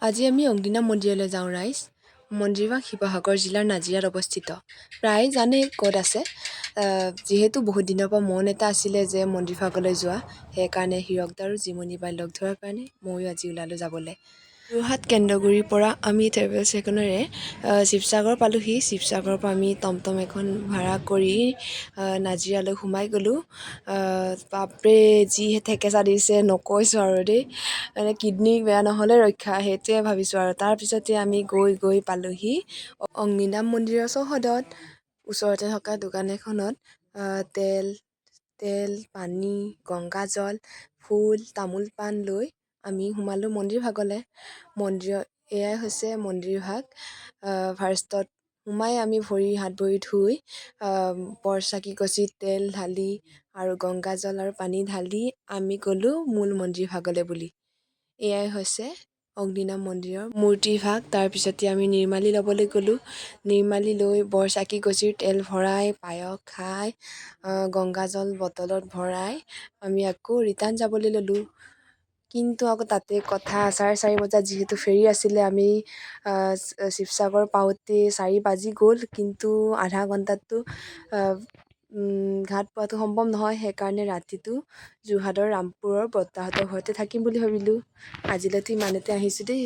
আজি আমি অগ্নিনাভ মন্দিৰলৈ যাওঁ ৰাইজ। মন্দিৰভাগ শিৱসাগৰ জিলাৰ নাজিৰাত অৱস্থিত। প্ৰায় জানেই ক'ত আছে। যিহেতু বহুত দিনৰ পৰা মন এটা আছিলে যে মন্দিৰভাগলৈ যোৱা, সেইকাৰণে হীৰকদা আৰু জিমণি বাই লগ ধৰাৰ কাৰণে ময়ো আজি ওলালোঁ যাবলৈ। যোৰহাট কেন্দ্ৰগুৰিৰ পৰা আমি ট্ৰেভেলছ এখনেৰে শিৱসাগৰ পালোহি। শিৱসাগৰৰ পৰা আমি টমটম এখন ভাড়া কৰি নাজিৰালৈ সোমাই গ'লোঁ। বাপৰে যিহে থেকেচা দিছে নকৈছোঁ আৰু দেই, মানে কিডনী বেয়া নহ'লে ৰক্ষা, সেইটোৱে ভাবিছোঁ আৰু। তাৰপিছতে আমি গৈ পালোহি অগ্নিনাভ মন্দিৰৰ চৌহদত। ওচৰতে থকা দোকান এখনত তেল, পানী, গংগাজল, ফুল, তামোল পাণ লৈ আমি সোমালোঁ মন্দিৰভাগলৈ। এয়াই হৈছে মন্দিৰভাগ। ফাৰ্ষ্টত সোমাই আমি হাত ভৰি ধুই বৰচাকি গছি তেল ঢালি আৰু গংগাজল আৰু পানী ঢালি আমি গ'লোঁ মূল মন্দিৰভাগলৈ বুলি। এয়াই হৈছে অগ্নিনাভ মন্দিৰৰ মূৰ্তিভাগ। তাৰপিছতে আমি নিৰ্মালি ল'বলৈ গ'লোঁ। নিৰ্মালি লৈ বৰচাকি গছিৰ তেল ভৰাই পায়স খাই গংগাজল বটলত ভৰাই আমি আকৌ ৰিটাৰ্ণ যাবলৈ ল'লোঁ। কিন্তু আকৌ তাতে কথা 4:30 বজাত যিহেতু ফেৰী আছিলে, আমি শিৱসাগৰ পাওঁতে 4 বাজি গ'ল। কিন্তু আধা ঘণ্টাততো ঘাট পোৱাটো সম্ভৱ নহয়, সেইকাৰণে ৰাতিটো যোৰহাটৰ ৰামপুৰৰ বৰ্তাহঁতৰ ঘৰতে থাকিম বুলি ভাবিলোঁ। আজিলৈতো ইমানতে আহিছোঁ দেই।